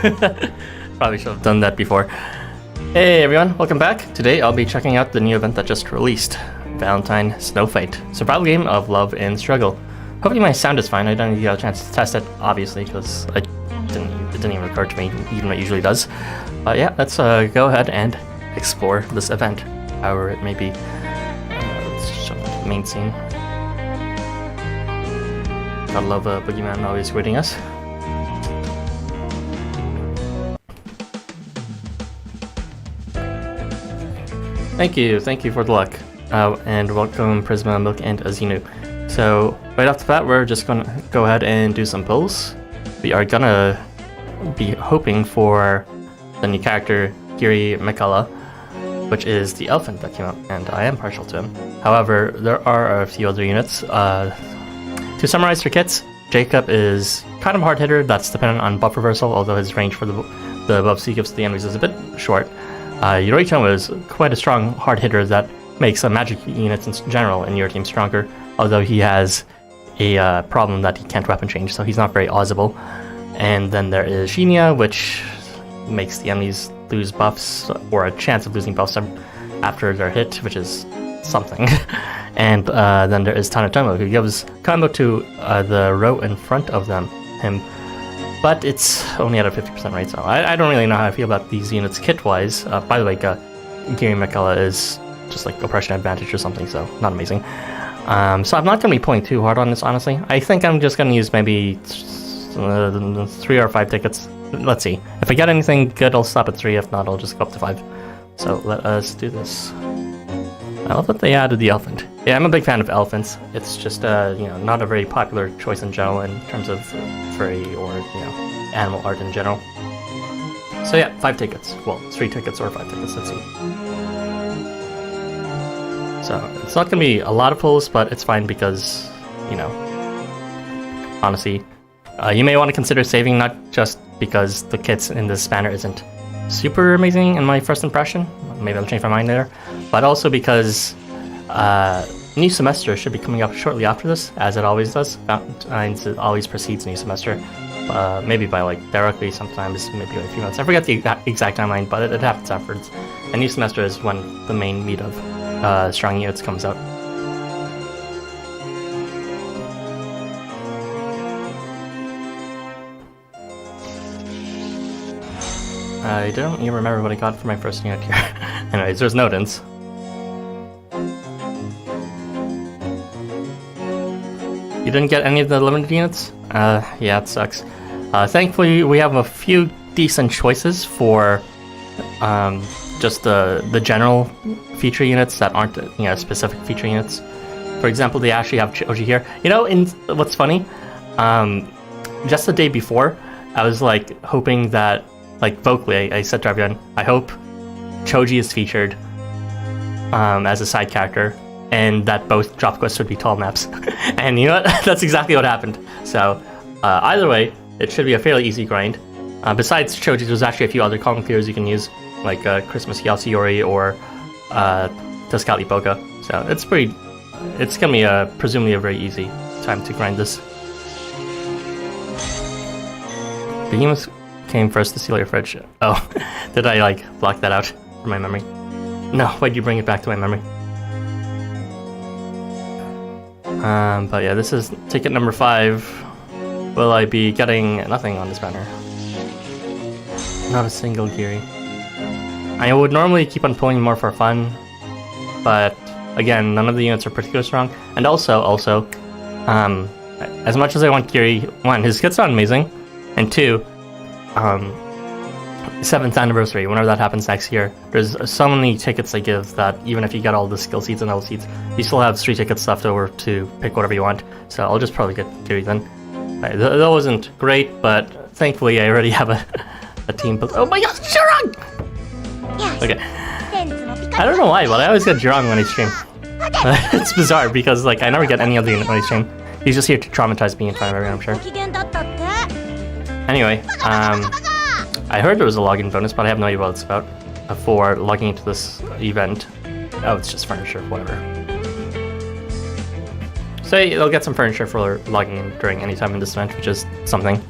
Probably should have done that before. Hey everyone, welcome back. Today I'll be checking out the new event that just released, Valentine Snow Fight. Survival game of love and struggle. Hopefully my sound is fine. I don't get a chance to test it, obviously, because it didn't even occur to me, even though it usually does. But yeah, let's go ahead and explore this event, however it may be. Let's show the main scene. Gotta love Boogeyman always greeting us. Thank you for the luck. And welcome Prisma, Milk, and Azinu. So, right off the bat, we're just gonna go ahead and do some pulls. We are gonna be hoping for the new character, Kiri Mikala, which is the elephant that came out, and I am partial to him. However, there are a few other units. To summarize for kits, Jacob is kind of a hard hitter that's dependent on buff reversal, although his range for the buffs he gives to the enemies is a bit short. Yoritomo is quite a strong hard hitter that makes magic units in general in your team stronger, although he has a problem that he can't weapon change, so he's not very audible. And then there is Shinya, which makes the enemies lose buffs, or a chance of losing buffs after they're hit, which is something. And then there is Tanatomo, who gives combo to the row in front of him. But it's only at a 50% rate, so I don't really know how I feel about these units kit-wise. By the way, Kiri Mikala is just like oppression advantage or something, so not amazing. So I'm not going to be pulling too hard on this, honestly. I think I'm just going to use maybe 3 or 5 tickets. Let's see. If I get anything good, I'll stop at 3. If not, I'll just go up to 5. So let us do this. I love that they added the elephant. Yeah, I'm a big fan of elephants. It's just, not a very popular choice in general in terms of furry or, animal art in general. So yeah, 5 tickets. Well, 3 tickets or 5 tickets, let's see. So, it's not going to be a lot of pulls, but it's fine because, honestly, you may want to consider saving, not just because the kits in this banner isn't super amazing in my first impression. Maybe I'll change my mind later. But also because new semester should be coming up shortly after this, as it always does. Valentine's always precedes new semester. Maybe by directly sometimes, maybe a few months. I forget the exact timeline, but it happens afterwards. And new semester is when the main meat of strong units comes out. I don't even remember what I got for my first unit here. Anyways, there's Nodens. You didn't get any of the limited units? Yeah, it sucks. Thankfully, we have a few decent choices for just the general feature units that aren't specific feature units. For example, they actually have Choji here. What's funny? Just the day before, I was hoping that vocally, I said to everyone, I hope Choji is featured as a side character, and that both drop quests would be tall maps. And you know what? That's exactly what happened. So, either way, it should be a fairly easy grind. Besides Choji, there's actually a few other column clears you can use, like Christmas Yasuyori or Tazkali Boka. So, it's gonna be presumably a very easy time to grind this. Behemoth came first to steal your fridge. Oh, did I block that out from my memory? No, why'd you bring it back to my memory? But yeah, this is ticket number 5. Will I be getting nothing on this banner? Not a single Kiri. I would normally keep on pulling more for fun, but again, none of the units are particularly strong. And also, as much as I want Kiri, 1, his kits sound amazing, and 2, 7th anniversary, whenever that happens next year, there's so many tickets they give that even if you get all the skill seeds and all seeds, you still have 3 tickets left over to pick whatever you want. So I'll just probably get Kiri then. That wasn't great, but thankfully I already have a team built. Oh my god, Jirang! Okay. I don't know why, but I always get Jirang when I stream. It's bizarre because I never get any other unit when I stream. He's just here to traumatize me in front of everyone, I'm sure. Anyway, I heard there was a login bonus, but I have no idea what it's about for logging into this event. Oh, it's just furniture, whatever. So they'll get some furniture for logging in during any time in this event, which is something.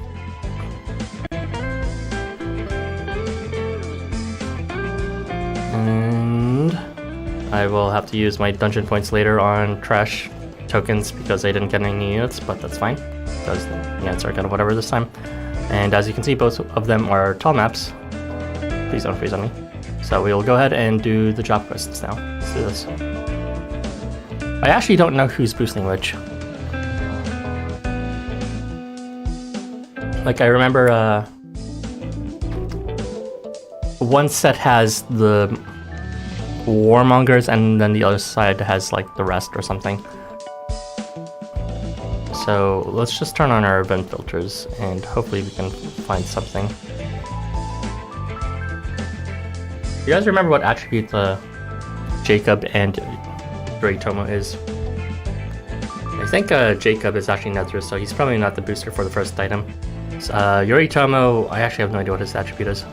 I will have to use my dungeon points later on trash tokens because I didn't get any units, but that's fine because the units are kind of whatever this time. And as you can see, both of them are tall maps. Please don't freeze on me. So we'll go ahead and do the job quests now. Let's do this. I actually don't know who's boosting which. Like I remember one set has the warmongers and then the other side has like the rest or something. So let's just turn on our event filters and hopefully we can find something. You guys remember what attribute Jacob and Yoritomo is? I think Jacob is actually Nether, so he's probably not the booster for the first item. Yoritomo, I actually have no idea what his attribute is.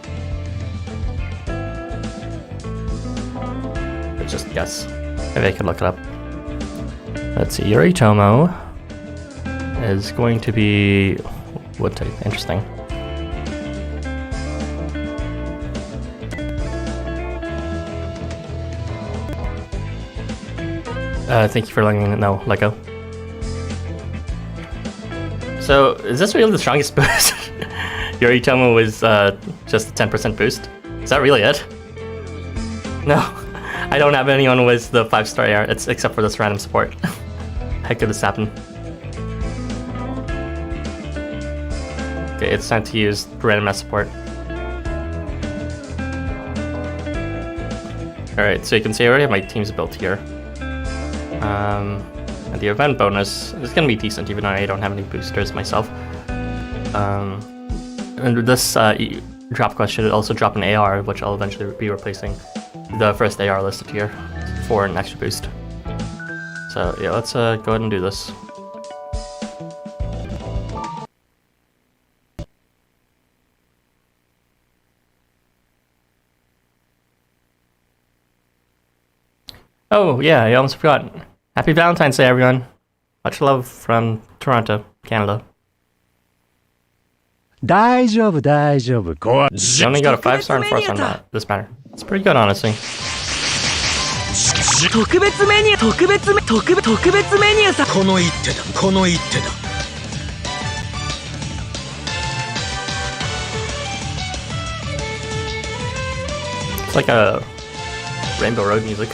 Let's just guess. Maybe I could look it up. Let's see, Yoritomo is going to be wood type. Interesting. Thank you for letting me know, Lego. So, is this really the strongest boost? Yoritomo was just a 10% boost? Is that really it? No, I don't have anyone with the 5-star AR, except for this random support. How could this happen? Okay, it's time to use random S support. Alright, so you can see I already have my teams built here. And the event bonus is going to be decent, even though I don't have any boosters myself. And this drop quest should also drop an AR, which I'll eventually be replacing the first AR listed here for an extra boost. So yeah, let's go ahead and do this. Oh yeah, I almost forgot. Happy Valentine's Day, everyone. Much love from Toronto, Canada. You only got a 5-star and 4-star on that, this banner. It's pretty good, honestly. It's like a Rainbow Road music.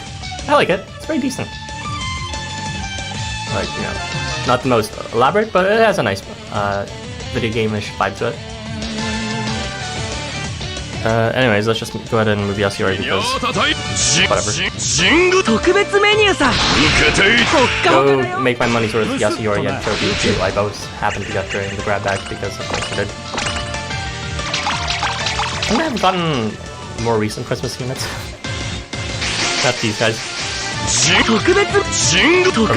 I like it. It's very decent. Like, you know, not the most elaborate, but it has a nice video game-ish vibe to it. Anyways, let's just go ahead and move Yasuyori because whatever. Go make my money's worth Yasuyori and Chobi, who I both happened to get during the grab bag because of what I did. I think I've gotten more recent Christmas units. Not these guys. From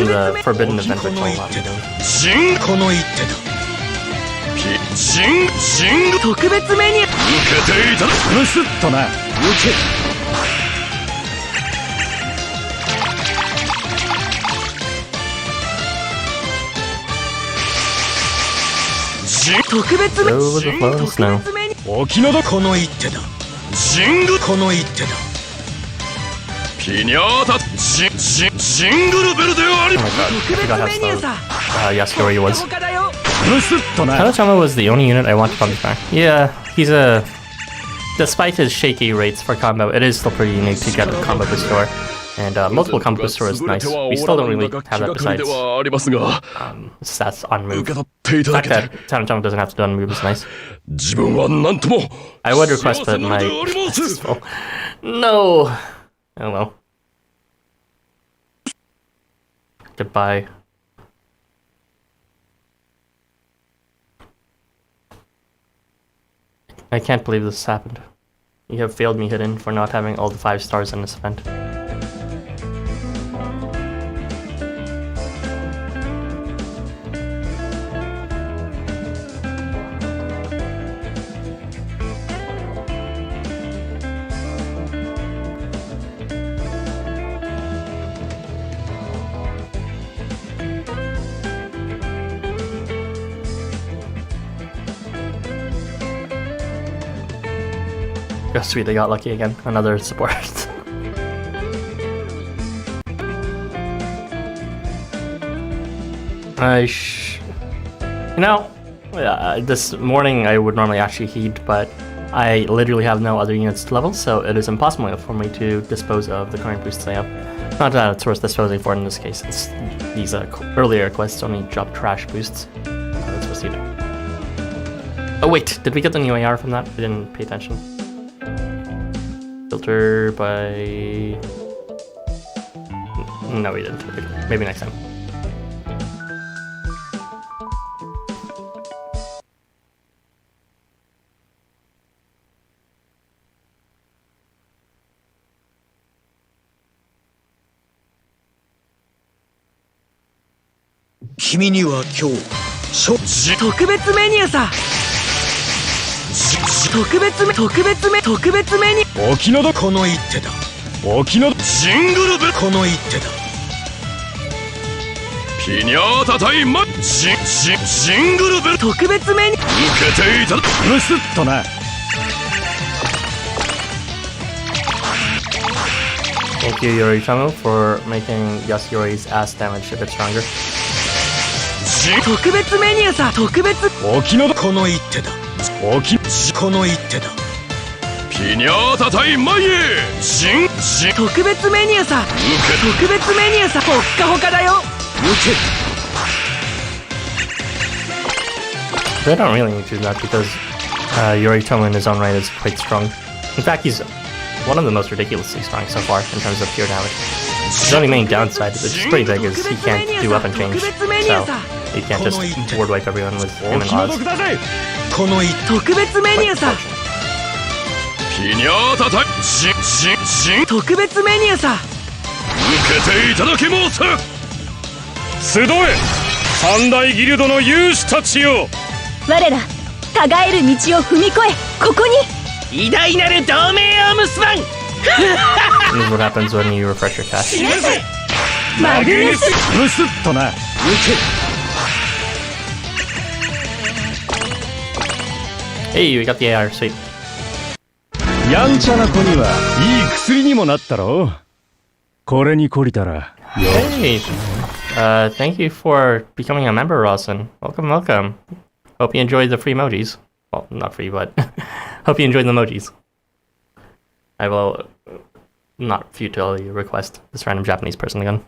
the Forbidden Event which I'll not be doing. Go with the flow and snow. Oh my god, I forgot how slow Yasuyori was. Housamo was the only unit I wanted from this banner. Yeah, he's a... Despite his shaky rates for combo, it is still pretty unique to get a combo booster. And multiple combo booster is nice. We still don't really have that besides stats on move. The fact that Housamo doesn't have to do on move is nice. I would request that my... No! Oh well. Goodbye. I can't believe this happened. You have failed me, Hidden, for not having all the 5 stars in this event. Oh, sweet, they got lucky again. Another support. This morning I would normally actually heed, but I literally have no other units to level, so it is impossible for me to dispose of the current boosts I have. Not that it's worth disposing for in this case, it's these earlier quests only drop trash boosts. Let's proceed. Oh wait, did we get the new AR from that? I didn't pay attention. Filter by... No, we didn't. Maybe next time. Thank you, Yoritomo, for making Yasuyori's ass damage a bit stronger. They don't really need to do that because Yoritomo in his own right is quite strong. In fact, he's one of the most ridiculously strong so far in terms of pure damage. His only main downside, which is pretty big, is he can't do weapon change, so he can't just ward wipe everyone with him and Oz. This is what happens when you refresh your cache. Hey, we got the AR, sweet. Hey, thank you for becoming a member, Rawson. Welcome, welcome. Hope you enjoyed the free emojis. Well, not free, but hope you enjoyed the emojis. I will not futilely request this random Japanese person again.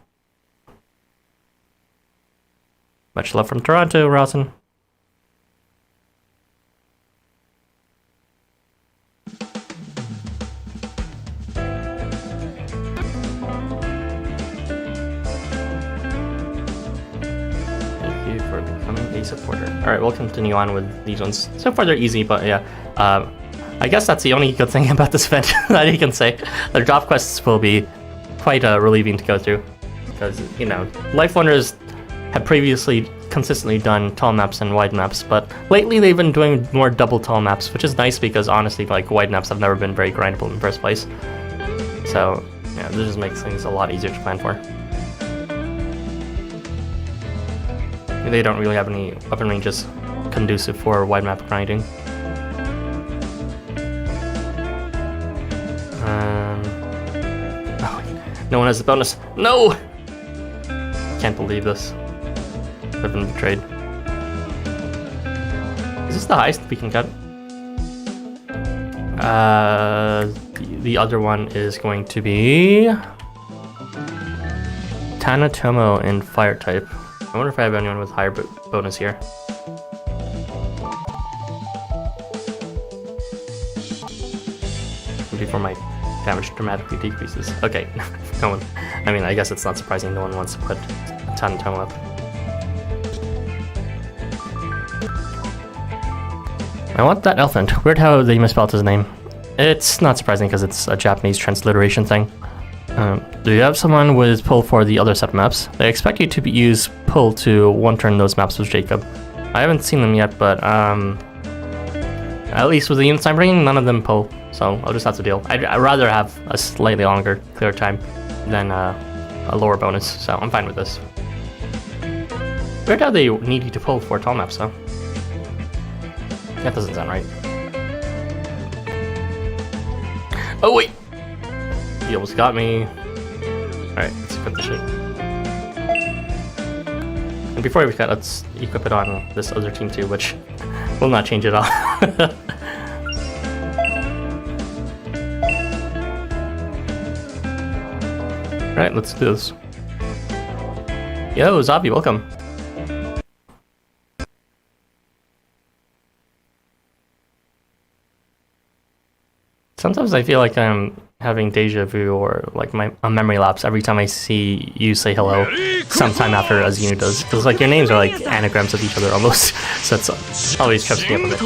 Much love from Toronto, Rawson. Thank you for becoming a supporter. Alright, we'll continue on with these ones. So far they're easy, but yeah. I guess that's the only good thing about this event that you can say. The drop quests will be quite relieving to go through. Because, you know, LifeWonders had previously consistently done tall maps and wide maps, but lately they've been doing more double tall maps, which is nice because honestly, like, wide maps have never been very grindable in the first place. So, yeah, this just makes things a lot easier to plan for. They don't really have any weapon ranges conducive for wide map grinding. Oh, no one has the bonus. No! Can't believe this. I've been betrayed. Is this the highest we can get? The other one is going to be Tanatomo in fire type. I wonder if I have anyone with higher bonus here. Before my damage dramatically decreases. Okay, no one. I mean, I guess it's not surprising no one wants to put a Tanatomo up. I want that elephant. Weird how they misspelled his name. It's not surprising because it's a Japanese transliteration thing. Do you have someone with pull for the other set maps? They expect you to use pull to one-turn those maps with Jacob. I haven't seen them yet, but at least with the units I'm bringing, none of them pull. So I'll just have to deal. I'd rather have a slightly longer clear time than a lower bonus, so I'm fine with this. Weird how they need you to pull for tall maps, though. That doesn't sound right. Oh wait! He almost got me. Alright, let's equip the shit. before we cut, let's equip it on this other team too, which will not change at all. Alright, let's do this. Yo, Zabi, welcome. Sometimes I feel like I'm having deja vu or like a memory lapse every time I see you say hello sometime after Azinu does. Because like your names are like anagrams of each other almost. So it's always trips me up a bit.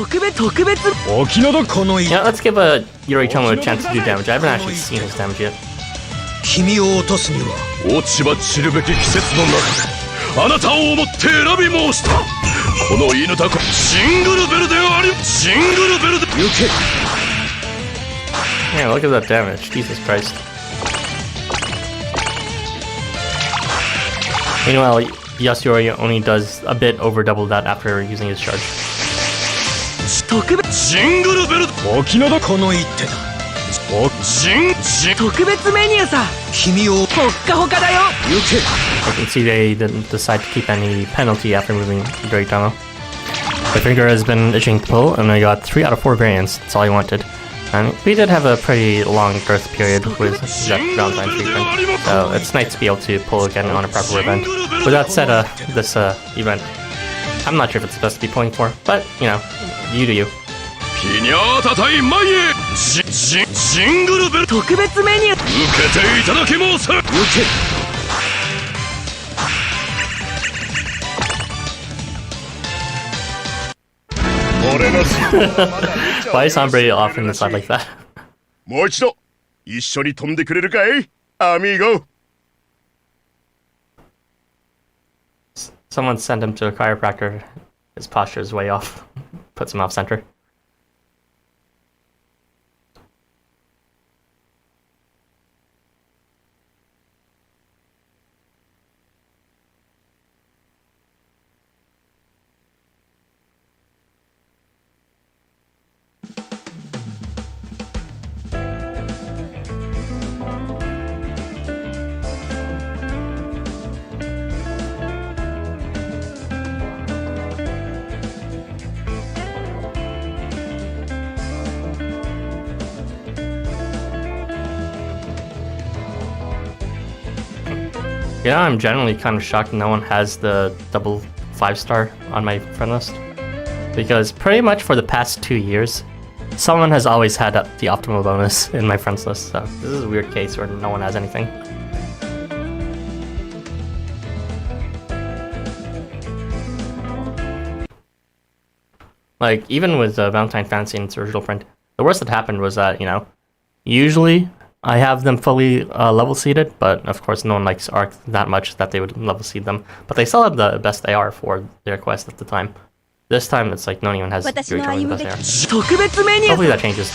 Yeah, let's give Yoritomo a chance to do damage. I haven't actually seen his damage yet. Yeah, look at that damage. Jesus Christ. Meanwhile, Yasuyori only does a bit over double that after using his charge. I can see they didn't decide to keep any penalty after moving Yoritomo. The finger has been itching to pull, and I got 3 out of 4 variants. That's all I wanted. And we did have a pretty long growth period with that Valentine treatment, so it's nice to be able to pull again on a proper event. With that said, this event, I'm not sure if it's supposed to be pulling for, but, you know, you do you. Why is Hombre off in the side like that? Someone sent him to a chiropractor. His posture is way off. Puts him off center. Yeah, I'm generally kind of shocked no one has the double 5-star on my friend list. Because pretty much for the past 2 years, someone has always had the optimal bonus in my friends list. So this is a weird case where no one has anything. Like, even with Valentine Fantasy in its original print, the worst that happened was that, you know, usually I have them fully level seeded, but of course no one likes Arc that much that they would level seed them. But they still have the best AR for their quest at the time. This time it's like no one has Yoritomo the best AR. Hopefully that changes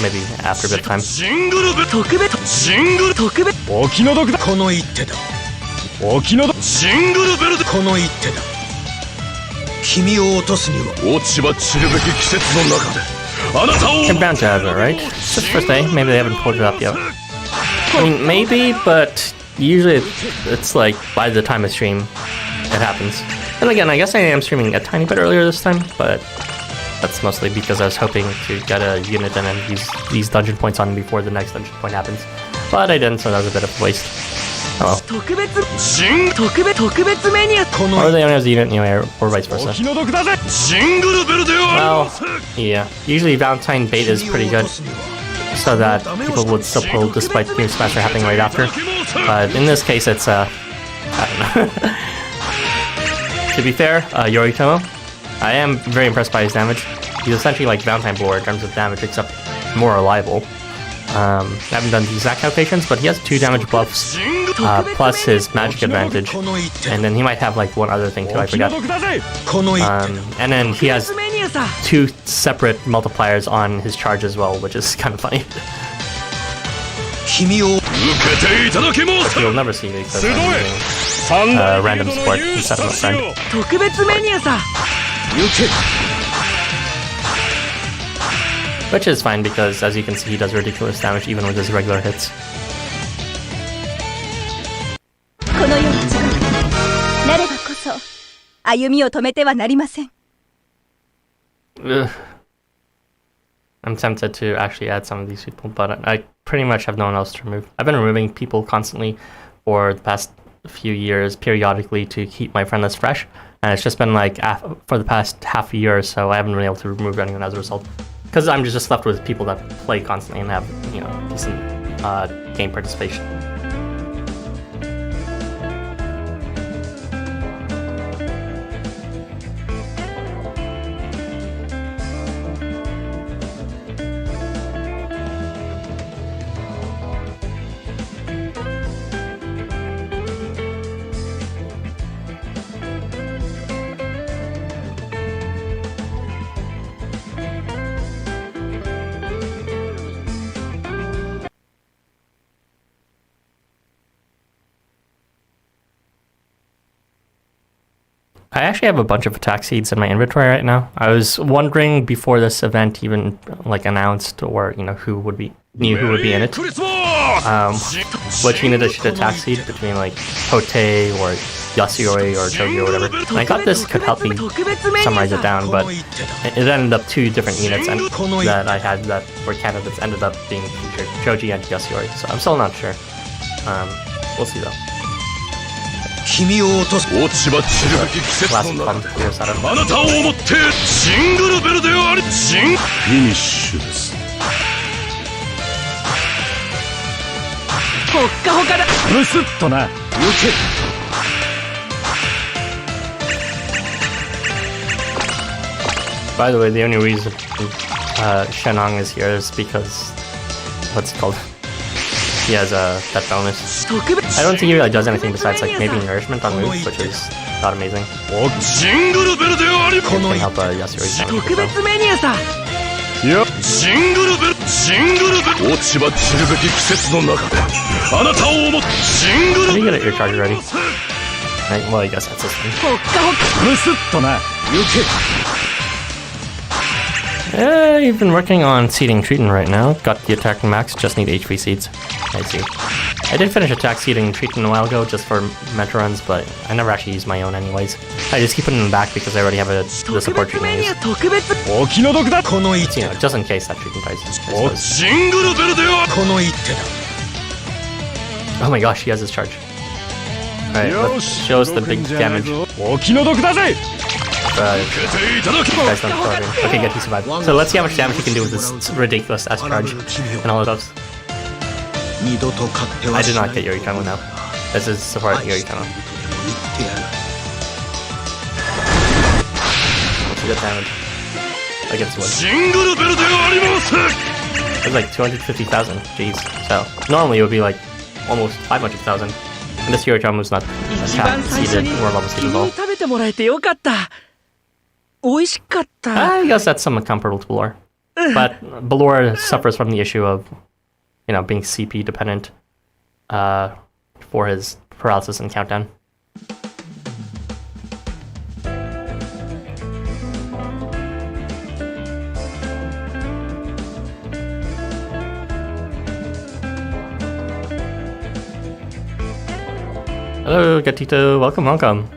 maybe after a bit of time. They're bound to have it, right? It's just first day, maybe they haven't pulled it up yet. I mean, maybe, but usually it's like by the time I stream, it happens. And again, I guess I am streaming a tiny bit earlier this time, but that's mostly because I was hoping to get a unit in and use these dungeon points on before the next dungeon point happens. But I didn't, so that was a bit of a waste. Oh well. Or they only have the unit anyway, or vice versa. Well, yeah. Usually Valentine bait is pretty good, so that people would still pull despite New Smasher happening right after. But in this case, it's, I don't know. To be fair, Yoritomo, I am very impressed by his damage. He's essentially like Valentine Blower in terms of damage, except more reliable. I haven't done the exact calculations, but he has 2 damage buffs, plus his magic advantage, and then he might have like one other thing too, I forgot. And then he has 2 separate multipliers on his charge as well, which is kind of funny. But you'll never see me because I'm using random support instead of a friend. Which is fine because, as you can see, he does ridiculous damage even with his regular hits. 歩みを止めてはなりません。 Ugh. I'm tempted to actually add some of these people, but I pretty much have no one else to remove. I've been removing people constantly for the past few years, periodically, to keep my friend list fresh, and it's just been like for the past half a year or so, I haven't been able to remove anyone as a result, because I'm just left with people that play constantly and have, you know, decent game participation. I actually have a bunch of attack seeds in my inventory right now. I was wondering before this event even like announced, or you know, who would be in it. Which unit I should attack seed between like Hote or Yasuyori or Chogi or whatever. And I got this could help me summarize it down, but it ended up two different units and that I had that were candidates ended up being featured, Choji and Yasuyori. So I'm still not sure. We'll see though. 君を落とす落ち葉散るべき季節の中であなたを思ってシングルベルでありフィニッシュです。ほっかほかだムスッとな受け By the way, the only reason Shenong is here is because what's it called? He has that bonus. I don't think he really does anything besides like maybe nourishment on moves, which is not amazing. It can help Yasuyori down. 特別メニューさ。いやシングルベル落ち葉散るべき季節の中であなたを思ってシングル Did you get your charge ready? Right, well, I guess that's this thing. ほっかほかムスッとな受け You've been working on seeding Triton right now. Got the attack max, just need HP seeds. I see. I did finish attack seeding Triton a while ago just for mentor runs, but I never actually use my own anyways. I just keep it in the back because I already have the support Triton I use. お気の毒だこの一 You know, just in case that Triton dies. I suppose. シングルベルではこの一手だ Oh my gosh, he has his charge. Alright, let's show us the big damage. お気の毒だぜ Guys don't throw him. Okay, good, he survived. So let's see how much damage he can do with this ridiculous ass charge and all of those. I did not get Yorikano now. This is support Yorikano. What's good damage? Against what? It's like 250,000. Jeez. So normally it would be like almost 500,000. And this Yorikano was not attacked, seeded, or level seeded at all. 食べてもらえてよかった美味しかった I guess that's somewhat comparable to Balor. But Balor suffers from the issue of, you know, being CP dependent for his paralysis and countdown. Hello, Gatito. Welcome, welcome.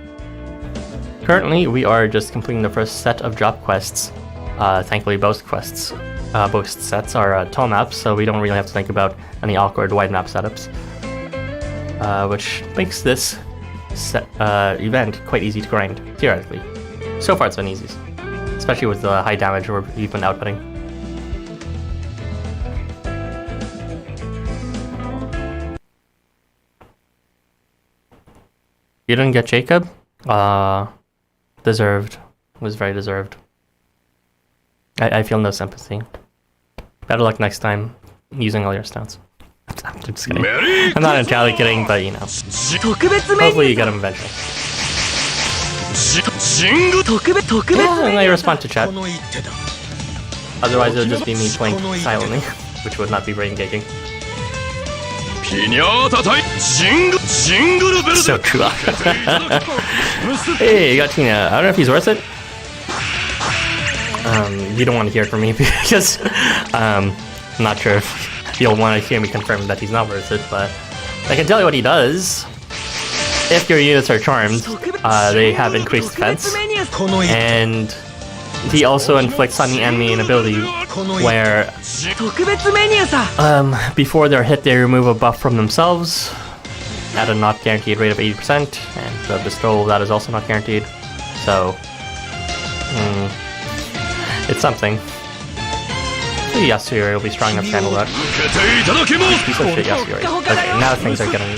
Currently, we are just completing the first set of drop quests. Thankfully, both quests, both sets are tall maps, so we don't really have to think about any awkward wide map setups. Which makes this event quite easy to grind, theoretically. So far, it's been easy, especially with the high damage we've been outputting. You didn't get Jacob? Deserved. Was very deserved. I feel no sympathy. Better luck next time using all your stones. I'm just kidding. I'm not entirely kidding, but you know. Hopefully you get him eventually. Yeah, and I respond to chat. Otherwise it would just be me playing silently, which would not be very engaging. So true. Hey, you got Tina. I don't know if he's worth it. You don't want to hear it from me because I'm not sure if you'll want to hear me confirm that he's not worth it, but I can tell you what he does. if your units are charmed, they have increased defense, and he also inflicts on the enemy an ability where before they're hit they remove a buff from themselves at a not guaranteed rate of 80%, and the bestowal of that is also not guaranteed, so it's something. Yasuyori will be strong enough to handle that. Piece of shit, Yasuyori. Okay, now things are getting...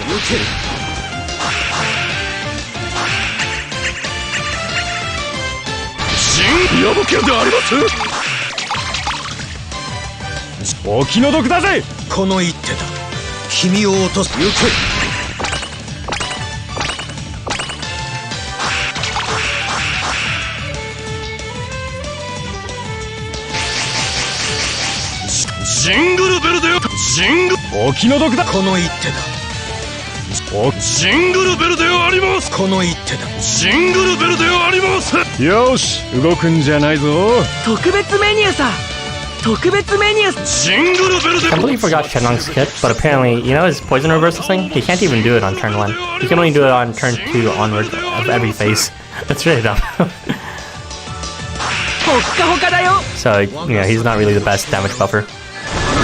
Completely forgot Shenlong's kit, but apparently, you know his poison reversal thing? He can't even do it on turn 1. He can only do it on turn 2 onward of every phase. That's really dumb. So, you know, he's not really the best damage buffer.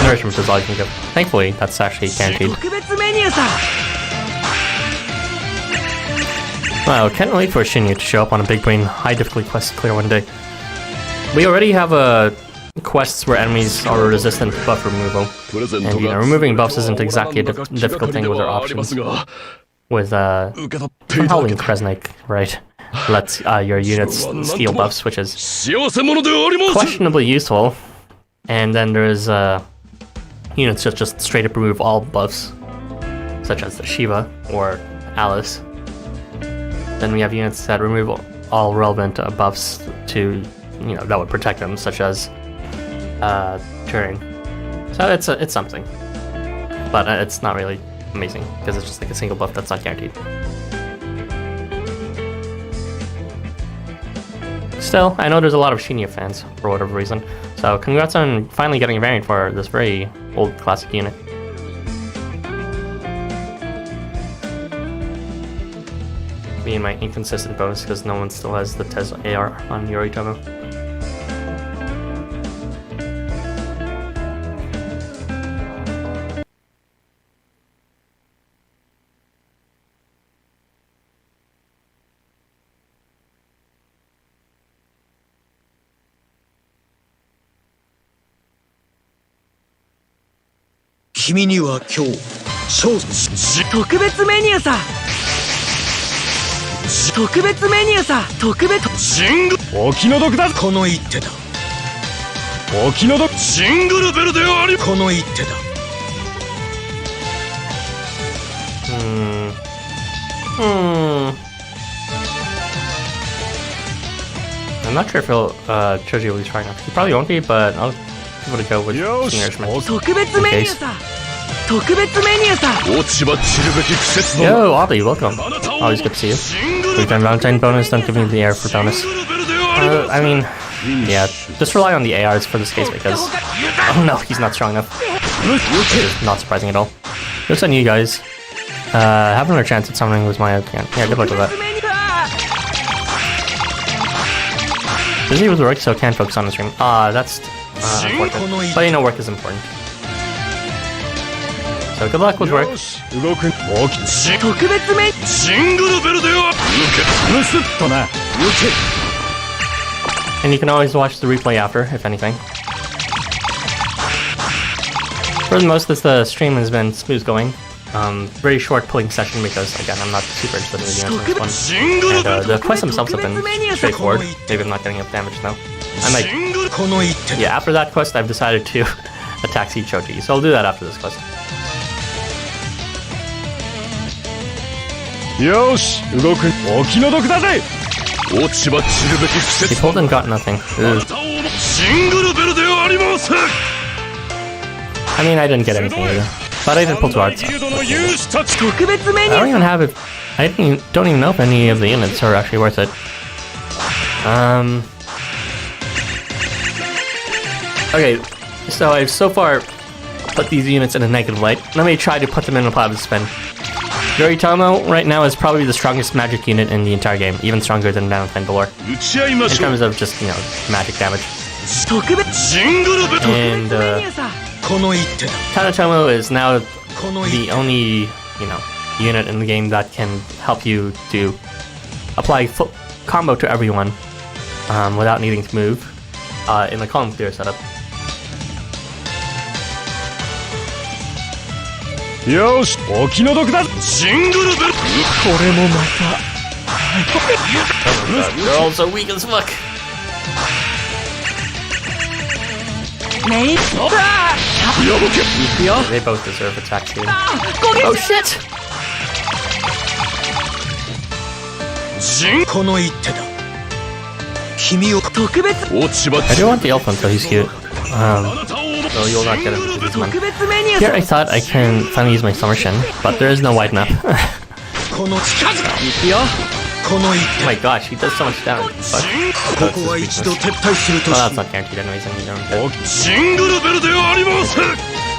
Nourishment is all you can give. Thankfully, that's actually guaranteed. Well, can't wait for Shinyu to show up on a big brain high difficulty quest to clear one day. We already have quests where enemies are resistant to buff removal. And, you know, removing buffs isn't exactly a difficult thing with our options. With, Howling Kresnik, right? Lets your units steal buffs, which is questionably useful. And then there's units that just straight up remove all buffs, such as the Shiva or Alice. Then we have units that remove all relevant buffs to, you know, that would protect them, such as Turing. So it's something, but it's not really amazing because it's just like a single buff that's not guaranteed. Still, I know there's a lot of Shinya fans for whatever reason, so congrats on finally getting a variant for this very old classic unit. Me and my inconsistent bonus because no one still has the Tez AR on Yoritomo. I'm not sure if he'll Choji will be trying enough. He probably won't be, but I'll give it a go with nourishment in case. Yo, Audley, welcome. Always good to see you. We've done Valentine bonus, don't give me the AR for bonus. I mean, yeah, just rely on the ARs for this case because... Oh no, he's not strong enough. Which is not surprising at all. Looks on you guys. Have another chance at summoning with my again. Yeah, good luck with that. Busy with work, so can't focus on the stream. That's unfortunate. But you know, work is important. So good luck with work. And you can always watch the replay after, if anything. For the most, the stream has been smooth going. Very short pulling session because, again, I'm not super interested in the units in this one. And the quests themselves have been straightforward. Maybe I'm not getting enough damage now. I might... Yeah, after that quest, I've decided to attack Sea Choji, so I'll do that after this quest. He pulled and got nothing. Ugh. I mean, I didn't get anything either. But I did pull 2 arts. I don't even have it. Don't even know if any of the units are actually worth it. Okay, so I've so far put these units in a negative light. Let me try to put them in a positive spin. Yoritomo right now is probably the strongest magic unit in the entire game, even stronger than Valentine Valor. In terms of just, magic damage. And Tanatomo is now the only, unit in the game that can help you to apply full combo to everyone without needing to move in the column clear setup. Yosh, okinodoku da. Jingle bell. They're all so weak as fuck. They both deserve attack speed. Oh shit! I do want the elf one, so he's cute. So you'll not get him because he's one. Here I thought I can finally use my summer shin, but there is no wide enough. Oh my gosh, he does so much damage. Fuck. Well, that's not guaranteed anyways, and you don't get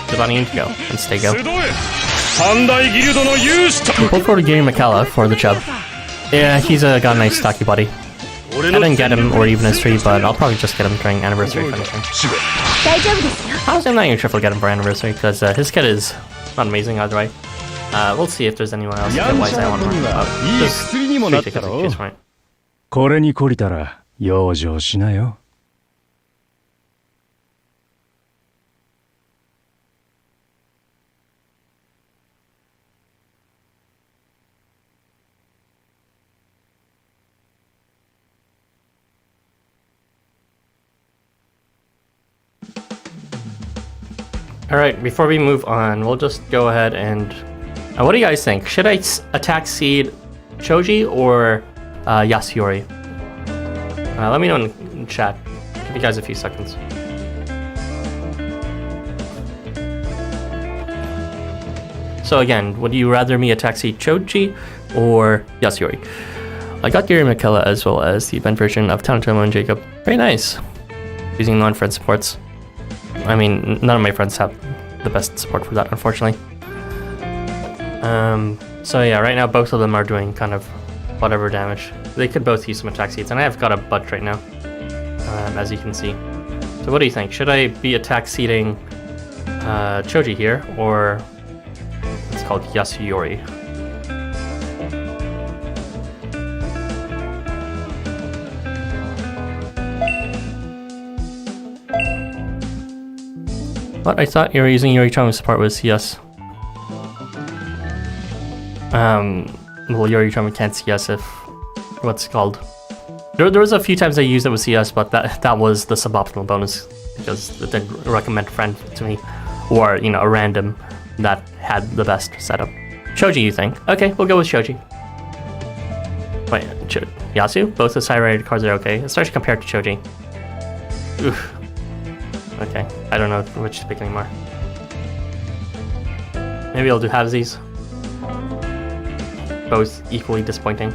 the bunny in to go, and stay go. Pull forward Gary McCalla for the chub. Yeah, he's got a nice stocky body. I didn't get him or even his tree, but I'll probably just get him during anniversary finishing. Honestly, I'm not even sure if I'll get him for anniversary, because his kit is not amazing either way. We'll see if there's anyone else kit-wise I want to learn about. Just 3 tickets in case, right? これに懲りたら養生しなよ。Alright, before we move on, we'll just go ahead and... what do you guys think? Should I attack seed Choji or Yasuyori? Let me know in chat. Give you guys a few seconds. So again, would you rather me attack seed Choji or Yasuyori? I got Gary McKella as well as the event version of Tanatomo and Jacob. Very nice. Using non-friend supports. I mean, none of my friends have the best support for that, unfortunately. So yeah, right now both of them are doing kind of whatever damage. They could both use some attack seeds, and I have got a bunch right now, as you can see. So what do you think? Should I be attack seeding Choji here, or it's called Yasuyori? But I thought you were using Yoritomo support with CS. Well, Yoritomo can't CS if... what's it called? There was a few times I used it with CS, but that was the suboptimal bonus, because it didn't recommend a friend to me, or, a random that had the best setup. Choji, you think? Okay, we'll go with Choji. Wait, Yasu? Both the side rated cards are okay, especially compared to Choji. Oof. Okay, I don't know which to pick anymore. Maybe I'll do halvesies. Both equally disappointing.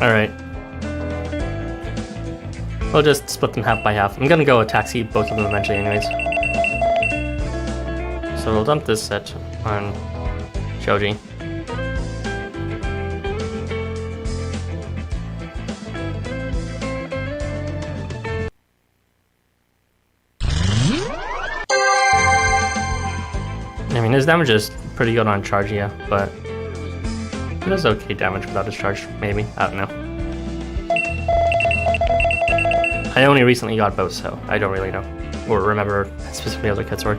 Alright. We'll just split them half by half. I'm gonna go attack seed both of them eventually anyways. So we'll dump this set on Choji. I mean, his damage is pretty good on charge, yeah, but he does okay damage without his charge, maybe. I don't know. I only recently got both, so I don't really know, or remember specifically how the kits work.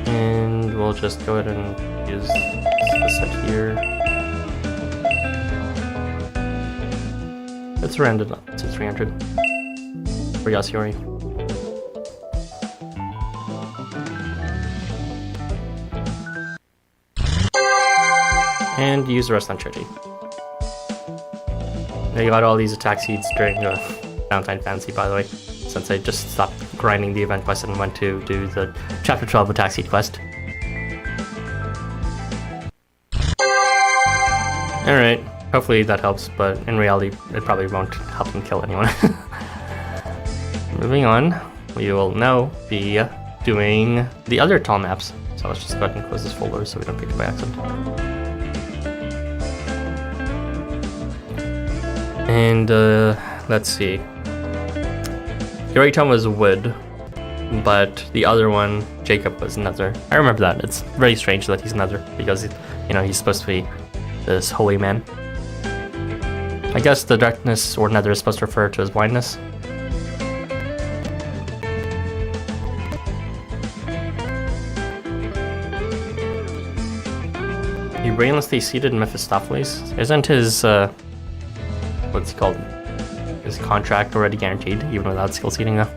And we'll just go ahead and use this set here. Let's round it up to 300 for Yasuyori. And use the rest on Choji. Now you got all these attack seeds during the Valentine Fantasy, by the way, since I just stopped grinding the event quest and went to do the Chapter 12 attack seed quest. Alright, Hopefully that helps, but in reality, it probably won't help him kill anyone. Moving on, we will now be doing the other tall maps. So let's just go ahead and close this folder so we don't pick it by accident. And let's see. Yoriton was wood, but the other one, Jacob, was nether. I remember that. It's very strange that he's nether because, you know, he's supposed to be this holy man. I guess the darkness or nether is supposed to refer to his blindness. He brainlessly seated Mephistopheles. Isn't his, what's he called? His contract already guaranteed, even without skill seating though?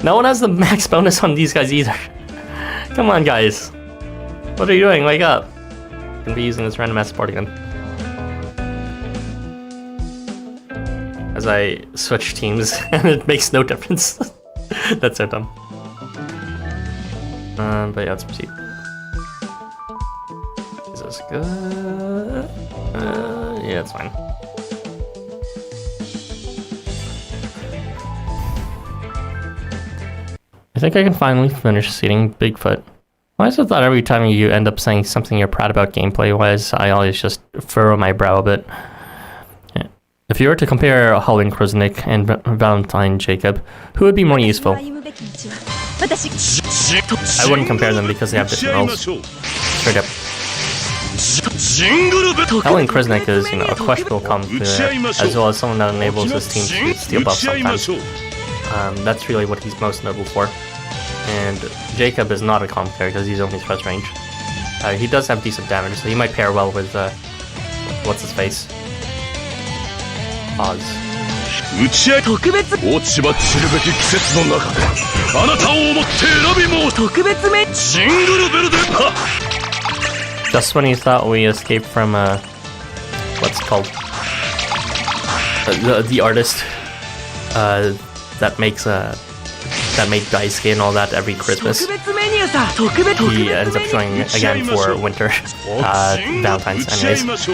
No one has the max bonus on these guys either. Come on, guys. What are you doing? Wake up. I'm gonna be using this random ass support again. As I switch teams, and it makes no difference. That's so dumb. But yeah, let's proceed. Is this good? Yeah, it's fine. I think I can finally finish seating Bigfoot. Why is it that every time you end up saying something you're proud about gameplay-wise, I always just furrow my brow a bit? Yeah. If you were to compare Howling Kruznik and Valentine Jacob, who would be more useful? I wouldn't compare them because they have different roles. Straight up. Howling Kruznik is, you know, a questionable comp player, as well as someone that enables his team to steal buffs sometimes. That's really what he's most notable for. And Jacob is not a comp player because he's only first range. He does have decent damage, so he might pair well with, what's his face? Oz. Just when you thought we escaped from, what's it called? The artist, that makes, that made Daisuke and all that every Christmas. He ends up showing again for winter, Valentine's anyways.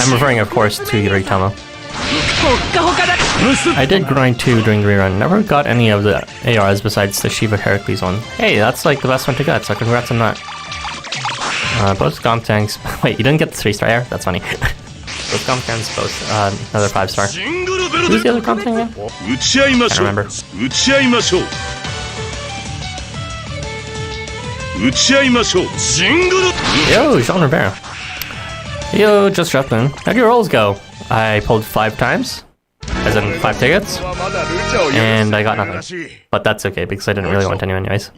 I'm referring of course to Yoritama. I did grind 2 during the rerun, never got any of the ARs besides the Shiva Heracles one. Hey, that's like the best one to get, so congrats on that. Both comp tanks. Wait, you didn't get the 3-star AR? That's funny. Both comp tanks, both another 5-star. Who's the other comp tank again? I can't remember. Yo, Jean Rivera. Yo, just dropped in. How'd your rolls go? I pulled 5 times, as in 5 tickets, and I got nothing. But that's okay, because I didn't really want any anyways.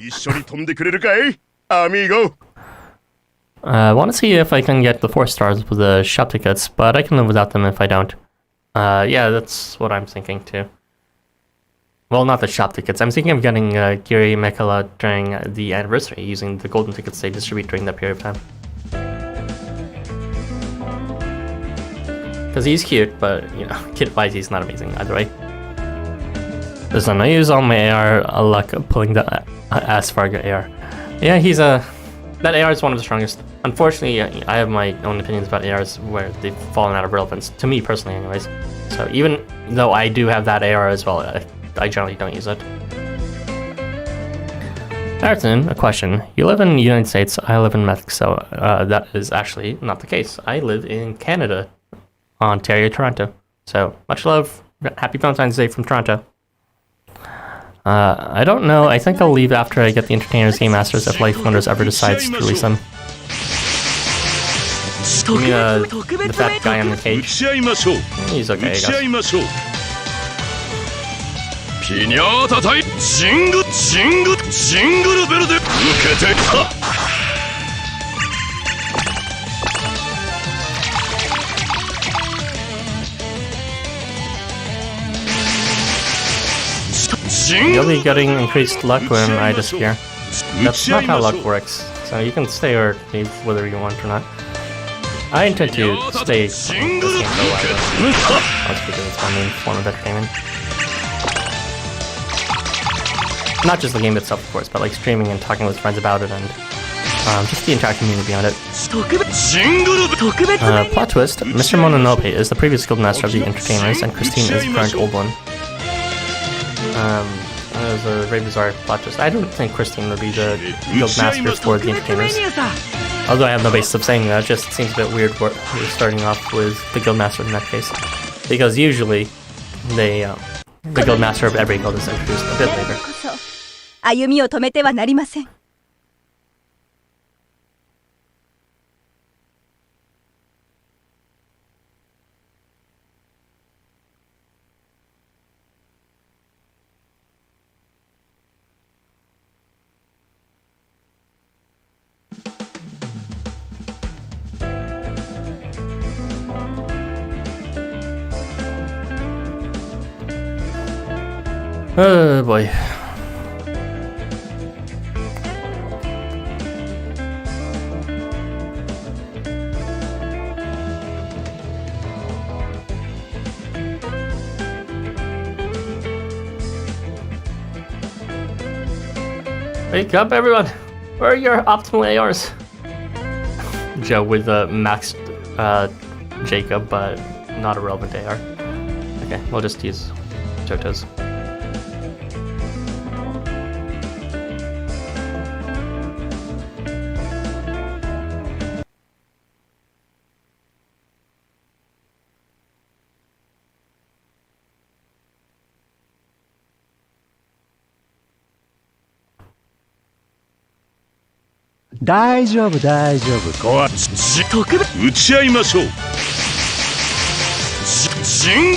I want to see if I can get the 4 stars with the shop tickets, but I can live without them if I don't. Yeah, that's what I'm thinking too. Well, not the shop tickets. I'm thinking of getting Giri Mekala during the anniversary, using the golden tickets they distribute during that period of time. Because he's cute, but, you know, kit-wise he's not amazing either way. Listen, I use all my AR luck pulling the Asfarga AR. Yeah, he's that AR is one of the strongest. Unfortunately, I have my own opinions about ARs where they've fallen out of relevance, to me personally anyways. So even though I do have that AR as well, I generally don't use it. Marathon, a question. You live in the United States, I live in Mexico. That is actually not the case. I live in Canada, Ontario, Toronto. So, much love. Happy Valentine's Day from Toronto. I don't know. I think I'll leave after I get the Entertainers Game Masters if LifeWonders ever decides to release them. Give me the fat guy in the cage. He's okay, I guess. You'll be getting increased luck when I disappear. That's not how luck works, so you can stay or leave whether you want or not. I intend to stay in this game for a while, though. That's because it's my main form of entertainment. not just the game itself, of course, but like streaming and talking with friends about it, and just the entire community on it. Plot twist: Mr. Mononobe is the previous guildmaster of the entertainers, and Christine is the current old one. That was a very bizarre plot twist. I don't think Christine would be the guildmaster for the entertainers. Although I have no basis of saying that, it just seems a bit weird we're starting off with the guildmaster in that case. Because usually, the guildmaster of every guild is introduced a bit later. 歩みを止めてはなりません。Oh boy. Wake up, everyone! Where are your optimal ARs? Joe with maxed Jacob, but not a relevant AR. Okay, we'll just use Johto's.大丈夫大丈夫こわ特別打ち合いましょう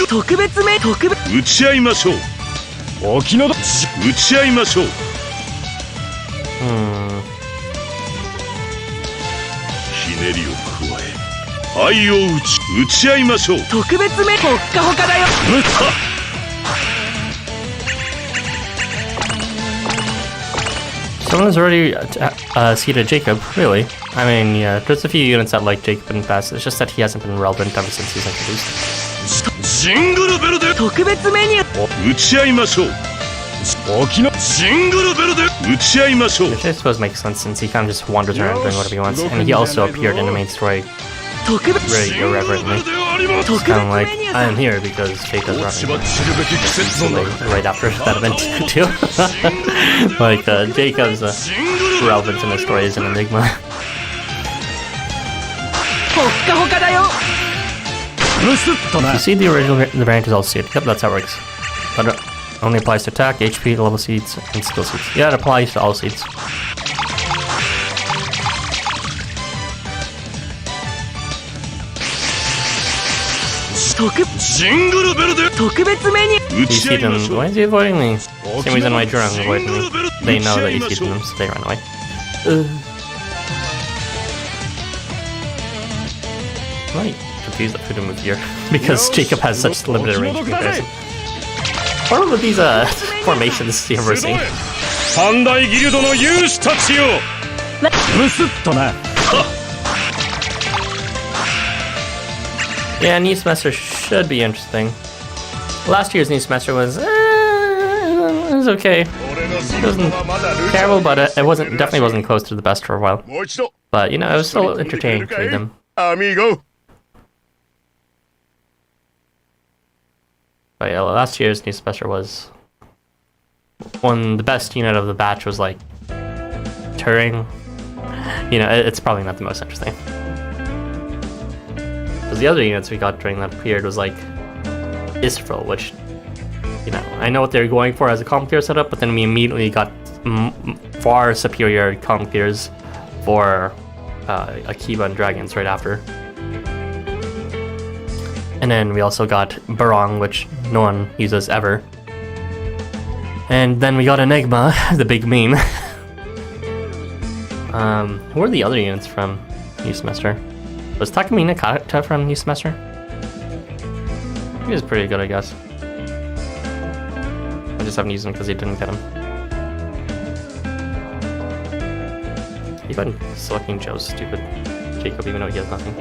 特別め特別打ち合いましょうお気の毒打ち合いましょうひねりを加え愛を打ち合いましょう特別めほっかほかだよSomeone's already seeded Jacob, really? I mean, yeah, there's a few units that like Jacob in the past, it's just that he hasn't been relevant ever since he's introduced. ジングルベルで特別メニュー打ち合いましょう沖のジングルベルで打ち合いましょう Which I suppose makes sense since he kind of just wanders around doing whatever he wants, and he also appeared in the main story very irreverently. It's kind of like, I am here because Jacob is running. Right after that event, too. Like, Jacob's relevance in the story is an enigma. You see the original variant is all seeded. Yep, that's how it works. But it only applies to attack, HP, level seeds, and skill seeds. Yeah, it applies to all seeds. You see them. Why is he avoiding me? Same reason why Jurong avoided me. They know that you see them, so they run away. I'm really confused that Fudo moved here because Jacob has such limited range in comparison. What are these formations you're ever seeing? Yeah, new semester should be interesting. Last year's new semester was okay. It wasn't terrible, but it definitely wasn't close to the best for a while. But you know, it was still entertaining to read them. But yeah, last year's new semester was the best unit of the batch was like Turing. You know, it's probably not the most interesting. Because the other units we got during that period was like Israel, which, you know, I know what they're going for as a complicator setup, but then we immediately got far superior complicators for Akiba and Dragons right after. And then we also got Barong, which no one uses ever. And then we got Enigma, the big meme. Who are the other units from new semester? Was Takamina Kata from new semester? He was pretty good, I guess. I just haven't used him because he didn't get him. Even selecting Joe's stupid Jacob, even though he has nothing.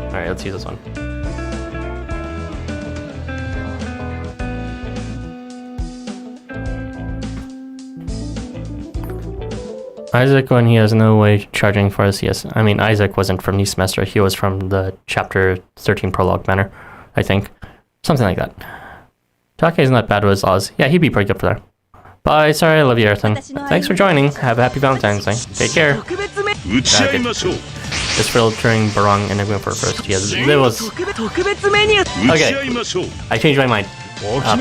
Alright, let's use this one. Isaac, when he has no way charging for his CS. I mean, Isaac wasn't from new semester. He was from the chapter 13 prologue banner, I think. Something like that. Take is not bad with Oz. Yeah, he'd be pretty good for there. Bye, sorry, I love you, Earthen. Thanks for joining. Have a happy Valentine's Day. Take care. Just filtering Barong Enigma for first. Yeah, there was... Okay, I changed my mind.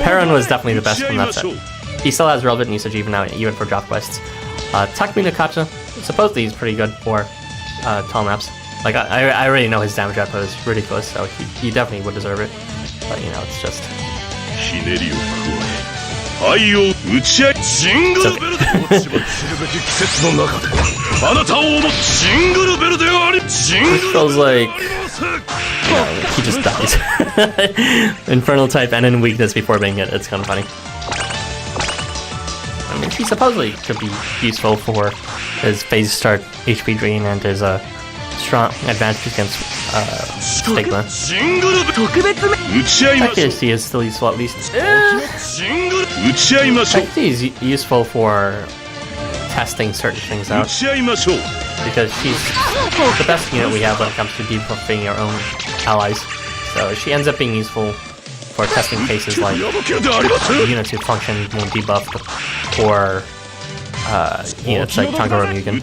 Perrin was definitely the best from that set. He still has relevant usage even now, even for drop quests. Takumi no Kacha, supposedly he's pretty good for tall maps. Like, I already know his damage output is ridiculous, so he definitely would deserve it. But, you know, it's just... This feels like... You know, he just dies. Infernal type and in weakness before being hit, it's kind of funny. I mean, he supposedly could be useful for his phase start HP drain and his strong advantage against Stigma. Accuracy is still useful at least. Accuracy is useful for testing certain things out. Because she's the best unit we have when it comes to debuffing our own allies. So she ends up being useful for testing cases like units who function when debuffed, or units like Tango Mugen.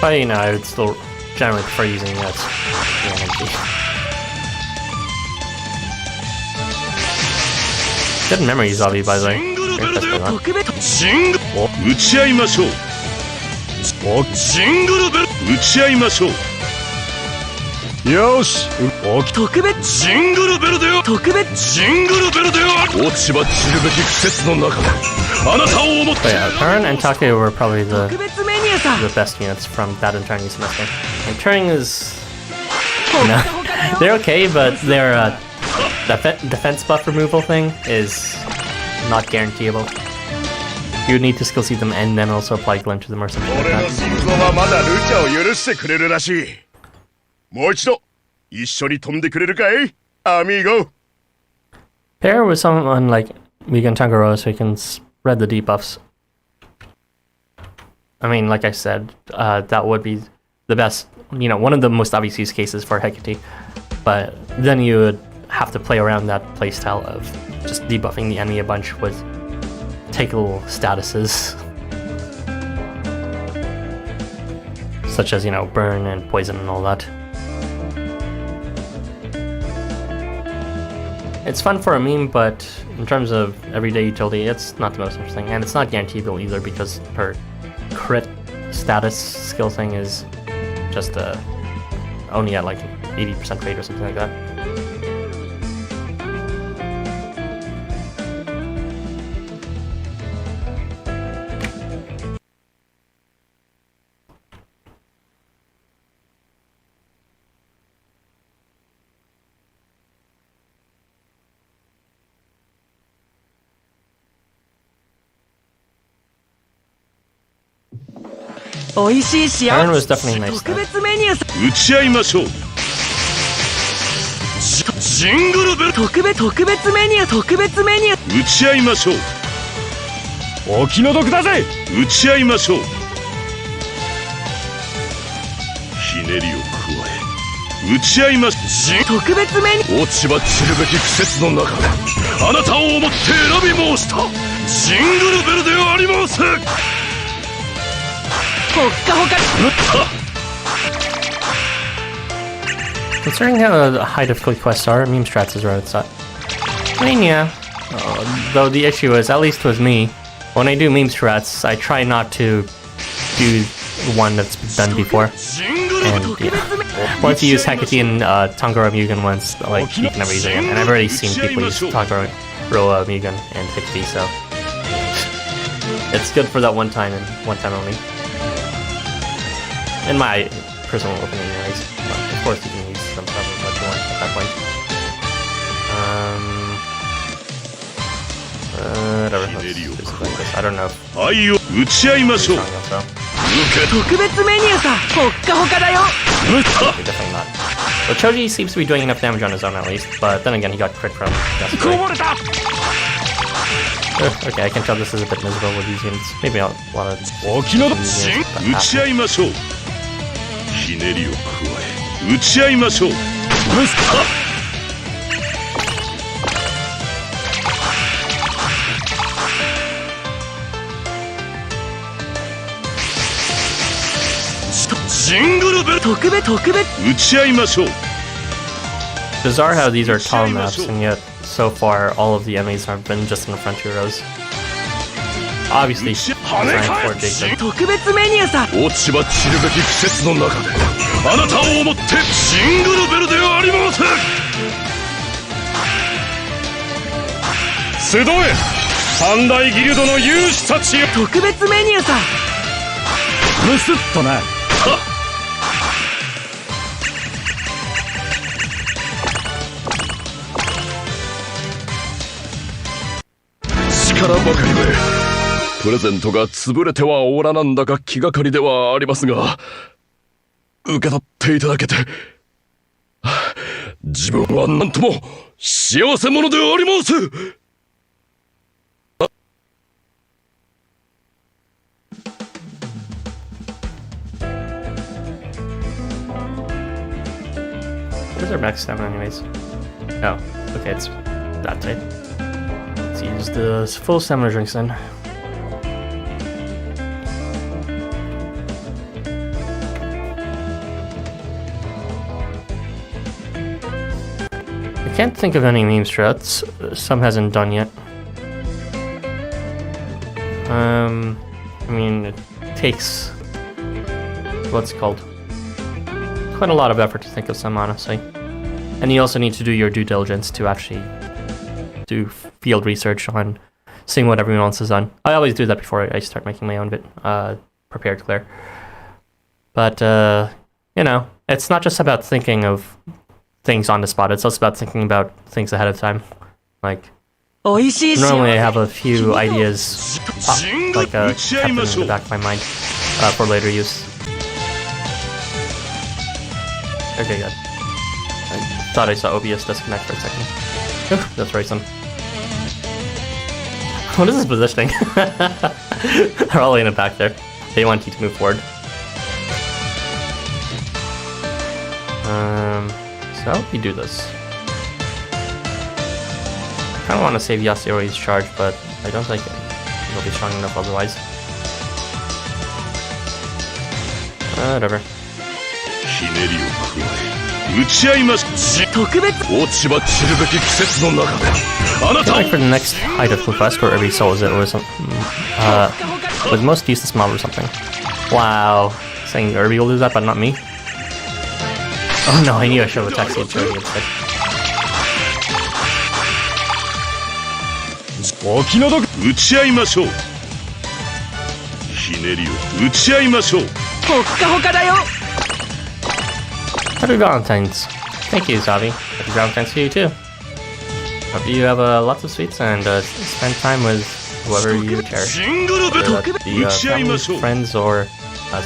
But you know, I would still generally prefer using that energy. Good memory, Zabi, by the way. Yosh! Perrin and Take were probably the best units from that entire new semester. And Turing is... You know, they're okay, but their defense buff removal thing is not guaranteeable. You would need to skill see them and then also apply glint to them or something like that. Pair with someone like Mugen Tangoro so he can spread the debuffs. I mean, like I said, that would be the best, you know, one of the most obvious use cases for Hecate. But then you would have to play around that playstyle of just debuffing the enemy a bunch with takeable statuses. Such as, you know, burn and poison and all that. It's fun for a meme, but in terms of everyday utility, it's not the most interesting. And it's not guaranteeable either because her crit status skill thing is just only at like 80% rate or something like that. Aaron was definitely nice though. Considering how the high difficulty quests are, meme strats is where it's at. I mean, yeah. Though the issue is, at least with me, when I do meme strats, I try not to do one that's been done before. And yeah. Once you use Hecate and Tangoro Mugen once, like, you can never use it again. And I've already seen people use Tangoro Mugen and Hecate, so... It's good for that one time and one time only. In my personal opinion, anyways. But of course, you can use them however much you want at that point. Whatever. Let's do something like this. I don't know if it's strong enough, though. Definitely not. Well, Choji seems to be doing enough damage on his own, at least. But then again, he got crit from Desperate. Okay, I can tell this is a bit miserable with these units. Maybe I'll want to... 沖縄新打ち合いましょう。ひねりを加え打ち合いましょう。ブスタージングルベル特別打ち合いましょう。 Bizarre how these are tall maps, and yet so far all of the enemies have been just in the frontier rows. Obviously, designed for Jacob. 特別メニューさ。落ち葉散るべき季節の中であなたを思ってジングルベルではありません。集え三大ギルドの勇士たちよ。特別メニューさ。ムスッとな。力ばかりでプレゼントが潰れてはおらなんだか気がかりではありますが、受け取っていただけて自分はなんとも幸せ者であります。What is our max stamina anyways? Oh, okay, it's that tight. Let's use the full stamina drinks then. I can't think of any meme strats. Some hasn't done yet. I mean, it takes... what's it called? Quite a lot of effort to think of some, honestly. And you also need to do your due diligence to actually do field research on seeing what everyone else has done. I always do that before I start making my own bit, prepared clear. But, you know, it's not just about thinking of things on the spot, it's also about thinking about things ahead of time. Like, normally I have a few ideas, like, kept in the back of my mind, for later use. Okay, good. I thought I saw OBS disconnect for a second. That's right, son. What is this positioning? They're all in the back there. They want you to move forward. So we do this. I kind of want to save Yasuori's charge, but I don't think he'll be strong enough otherwise. Whatever. 打ち合います。特別落ち葉散るべき季節の中であなたを like for the next height of quest where every soul is it or something with most useless mob or something. Wow, saying Irby will do that but not me. Oh no, I knew I should have attacked the Irby instead. お気の毒打ち合いましょう。ひねりを打ち合いましょう。ほっかほかだよ。 Happy Valentine's. Thank you, Zavi. Happy Valentine's to you too. Hope you have lots of sweets and spend time with whoever you cherish. Whether that be family, friends, or I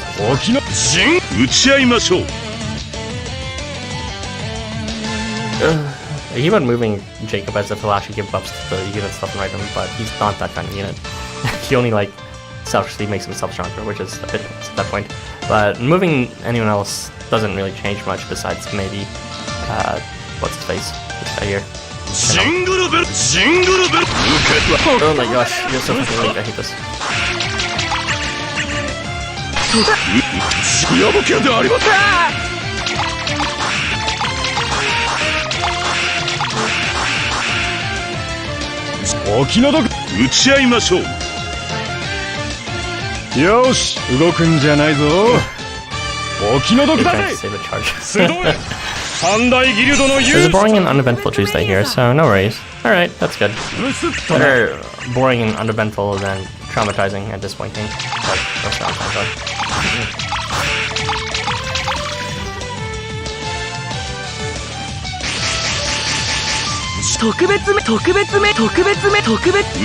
keep on moving Jacob as if he'll actually give buffs to the units left and right of him, but he's not that kind of unit. He only like selfishly makes himself stronger, which is a bit at that point. But moving anyone else doesn't really change much besides maybe what's his face? This guy here. Oh my gosh, you're so fucking weak, I hate this. Yosh, 動くんじゃないぞ。お気の毒だぜ。 There's a boring and uneventful Tuesday here, so no worries. Alright, that's good. Better boring and uneventful than traumatizing and disappointing. Like, that's not fun. 特別打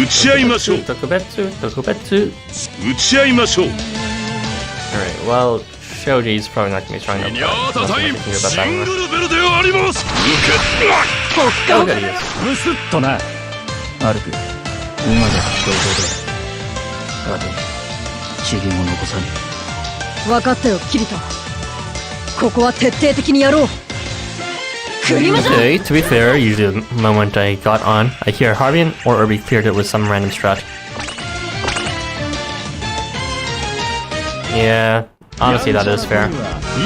ち合いましょう。特別。Alright, well, Shoji's probably not gonna be strong enough. Nothing I can do about that anymore. Oh, good he is. 今だって堂々であと塵も残さねえ。分かったよキリト。ここは徹底的にやろう。Okay, to be fair, usually the moment I got on, I hear Harbian or Irby cleared it with some random strat. Yeah, honestly that is fair.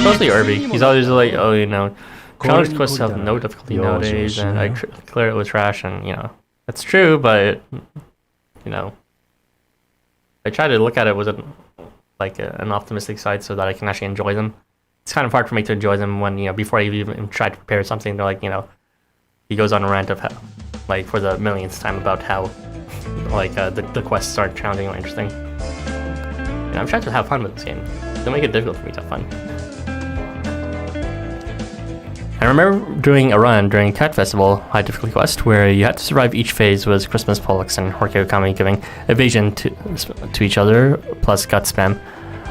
Mostly Irby. He's always like, oh, you know, challenge quests have no difficulty nowadays, and I clear it with trash, and, you know, that's true, but, you know, I try to look at it with an optimistic side so that I can actually enjoy them. It's kind of hard for me to enjoy them when, you know, before I even try to prepare something, they're like, you know, he goes on a rant of how, like, for the millionth time about how, like, the quests aren't challenging or interesting. You know, I'm trying to have fun with this game. Don't make it difficult for me to have fun. I remember doing a run during Cat Festival High Difficulty Quest where you had to survive each phase with Christmas Pollux and Horkyo giving evasion to each other plus gut spam.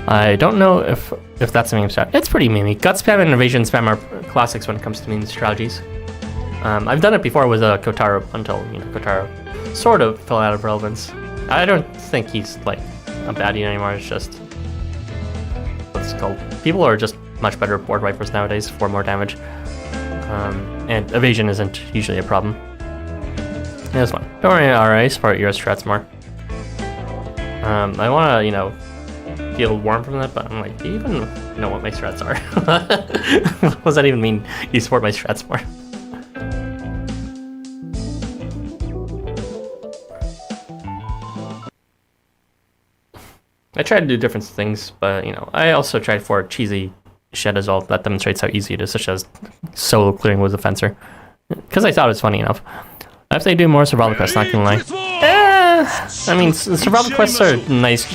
I don't know if that's a meme strat. It's pretty memey. Gut spam and evasion spam are classics when it comes to meme strategies. I've done it before with Kotaro until, you know, Kotaro sort of fell out of relevance. I don't think he's like a baddie anymore. It's just what's it called? People are just much better board wipers nowadays for more damage. And evasion isn't usually a problem. This one. Don't worry, RA, support your strats more. I wanna, you know, feel warm from that, but I'm like, do you even know what my strats are? What does that even mean? You support my strats more. I try to do different things, but, you know, I also tried for cheesy shit as well that demonstrates how easy it is, such as solo clearing with a fencer, because I thought it was funny enough. If they do more survival quests, not gonna lie. I mean, survival quests are nice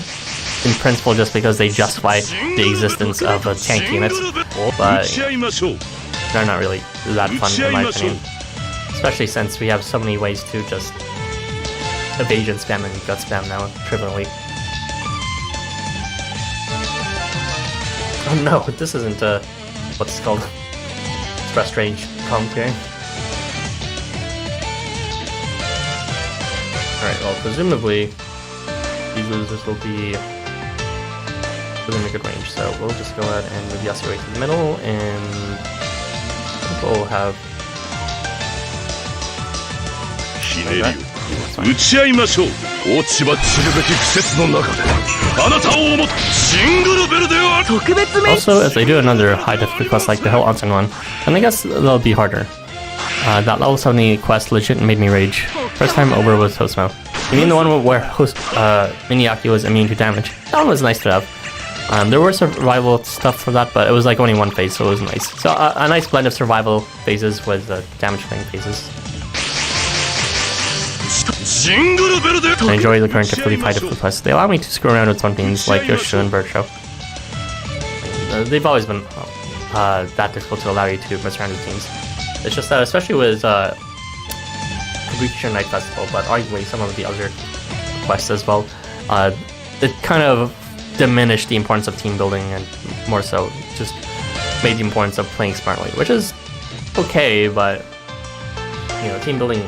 in principle just because they justify the existence of a tank unit, but they're not really that fun in my opinion. Especially since we have so many ways to just evasion spam and gut spam now, trivially. Oh no, this isn't what's it called? Express range commentary. Alright, well, presumably these losers will be within a good range, so we'll just go ahead and move Yasuo to the middle, and we'll have... Also, if they do another high difficulty quest like the Hell Onsen one, then I guess they'll be harder. That level 70 quest legit made me rage. First time over with Housamo. You mean the one where Miniaki was immune to damage? That one was nice to have. There were survival stuff for that, but it was like only one phase, so it was nice. So a nice blend of survival phases with damage playing phases. I enjoy the current difficulty high difficulty quests. They allow me to screw around with some things like Yoshu and Birdshow. They've always been that difficult to allow you to mess around with teams. It's just that, especially with Kabukicho Night Festival, but arguably some of the other quests as well, it kind of diminished the importance of team building and more so just made the importance of playing smartly, which is okay, but, you know, team building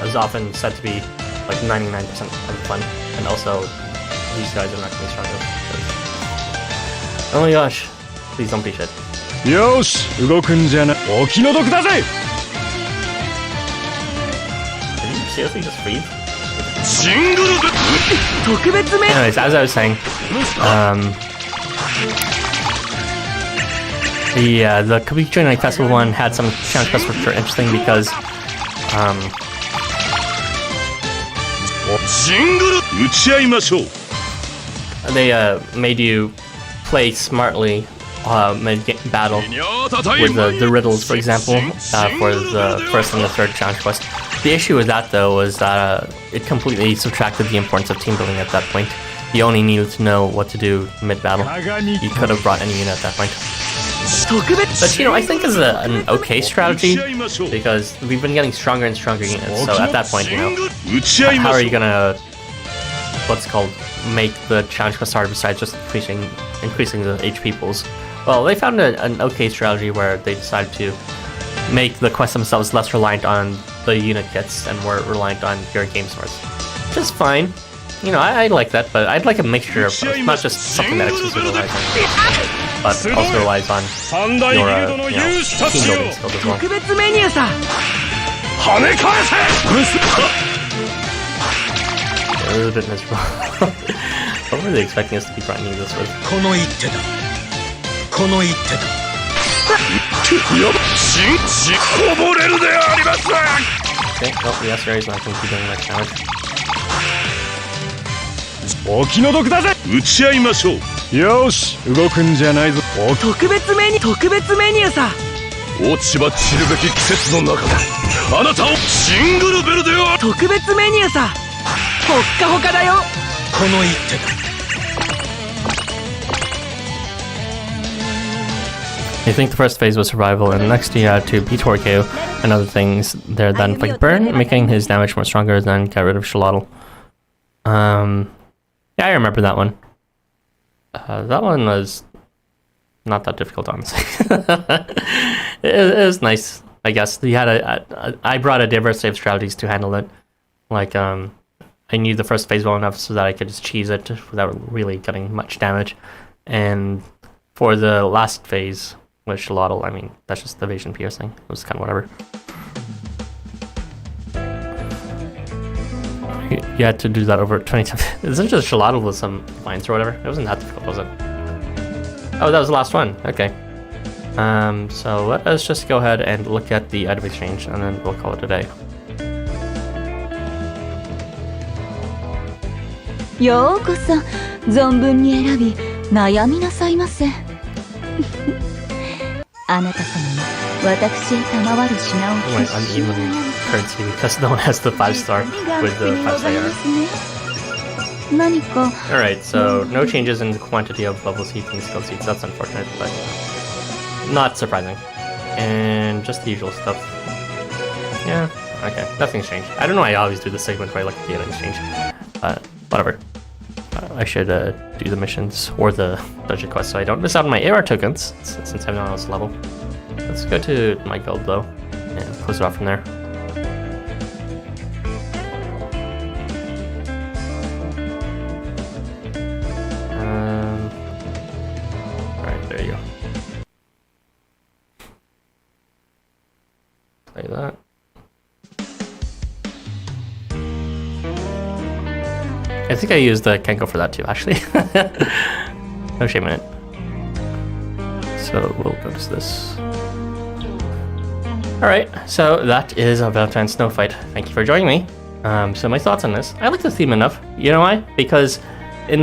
is often said to be like 99% of the fun, and also these guys are not going to be strong enough. Oh my gosh, please don't be shit. Yosh, 動くんじゃな、お気の毒だぜ。 Did you seriously just freeze? シングルで特別面 Anyways, as I was saying, the Kabukicho Night Festival one had some challenge quests which were interesting because, シングル打ち合いましょう。 they made you play smartly mid-battle with the riddles, for example, for the first and the third challenge quest. The issue with that, though, was that it completely subtracted the importance of team building at that point. You only needed to know what to do mid-battle. You could have brought any unit at that point. But, you know, I think is an okay strategy, because we've been getting stronger and stronger units, so at that point, you know, how are you gonna, what's it called, make the challenge quest harder besides just increasing the HP pools? Well, they found an okay strategy where they decided to make the quests themselves less reliant on the unit kits and more reliant on your game source. just fine. You know, I like that, but I'd like a mixture of both. Not just something that exclusively relies on but also relies on your, team building skills as well. 特別メニューさ。 跳ね返せ It was a bit miserable. What were they expecting us to be grinding this with? この一手だこの一手だやばこぼれるであります Okay, well, the SRA is not going to be doing much damage. お気の毒だぜ打ち合いましょうよし動くんじゃないぞ特別メニューさ。落ち葉散るべき季節の中であなたをシングルベルでは特別メニューさ。ほっかほかだよ。この一手だ I think the first phase was survival, and next you had to beat Torque and other things there that inflict burn, making his damage more stronger, then get rid of Shalotl. Yeah, I remember that one. That one was not that difficult, honestly. it was nice, I guess. You had I brought a diversity of strategies to handle it. Like, I knew the first phase well enough so that I could just cheese it without really getting much damage. And for the last phase with Shalotl, I mean, that's just evasion piercing. It was kind of whatever. You had to do that over 20 times. Isn't just Shalotl with some lines or whatever? It wasn't that difficult, was it? Oh, that was the last one. Okay. So let us just go ahead and look at the item exchange, and then we'll call it a day. ようこそ存分に選び悩みなさいませあなた様に私へ賜る品を Wait, uneven currency because no one has the 5-star with the 5-star arm. 何か Alright, so no changes in the quantity of level seats and skill seats. That's unfortunate, but not surprising. And just the usual stuff. Yeah, okay, nothing's changed. I don't know why I always do this segment where I look at the item exchange. Whatever. I should do the missions or the dungeon quests so I don't miss out on my AR tokens since I'm not on this level. Let's go to my guild though and close it off from there. Alright, there you go. Play that. I think I used the Kenko for that too, actually. No shame in it. So we'll notice this. Alright, so that is a Valentine Snow Fight. Thank you for joining me. So my thoughts on this. I like the theme enough. You know why? Because in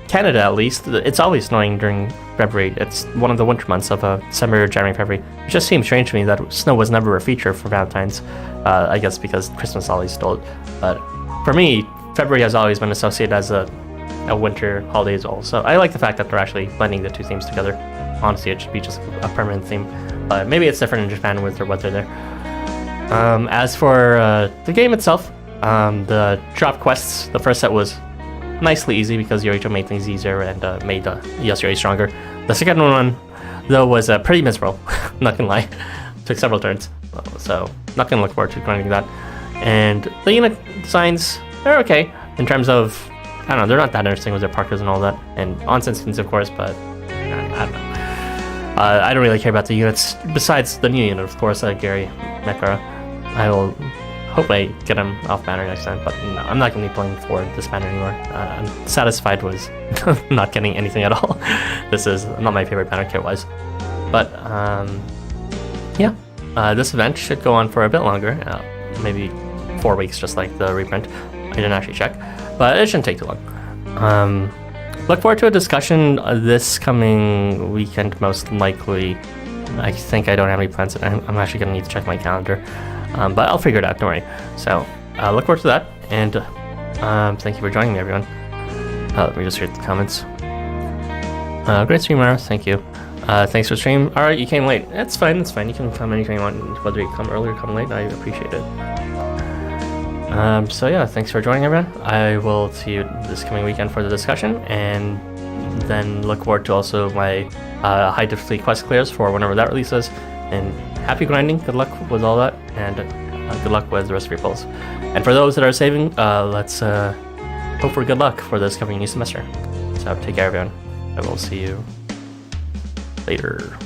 Canada at least, it's always snowing during February. It's one of the winter months of December, January, February. It just seems strange to me that snow was never a feature for Valentine's. I guess because Christmas always stole it. But for me, February has always been associated as a winter holiday as well. So I like the fact that they're actually blending the two themes together. Honestly, it should be just a permanent theme. But maybe it's different in Japan with their weather there. As for the game itself, the drop quests, the first set was nicely easy because Yorito made things easier and made Yasuri stronger. The second one, though, was pretty miserable. Not gonna lie. Took several turns. So not gonna look forward to grinding that. And the unit designs, they're okay in terms of, I don't know, they're not that interesting with their parkers and all that, and onsen skins of course, but I don't know. I don't really care about the units, besides the new unit, of course, Gary Mekara. I will hope I get him off banner next time, but no, I'm not going to be playing for this banner anymore. I'm satisfied with not getting anything at all. This is not my favorite banner kit-wise. But, yeah, this event should go on for a bit longer, maybe 4 weeks, just like the reprint. I didn't actually check, but it shouldn't take too long. Look forward to a discussion this coming weekend, most likely. I think I don't have any plans. I'm actually going to need to check my calendar, but I'll figure it out, don't worry. So, look forward to that, and thank you for joining me, everyone. Let me just read the comments. Great stream, Mara. Thank you. Thanks for stream. Alright, you came late. It's fine, it's fine. You can come anytime you want, whether you come early or come late. I appreciate it. So yeah, thanks for joining, everyone. I will see you this coming weekend for the discussion, and then look forward to also my high difficulty quest clears for whenever that releases. And happy grinding, good luck with all that, and good luck with the rest of your polls. And for those that are saving, let's hope for good luck for this coming new semester. So take care, everyone. I will see you later.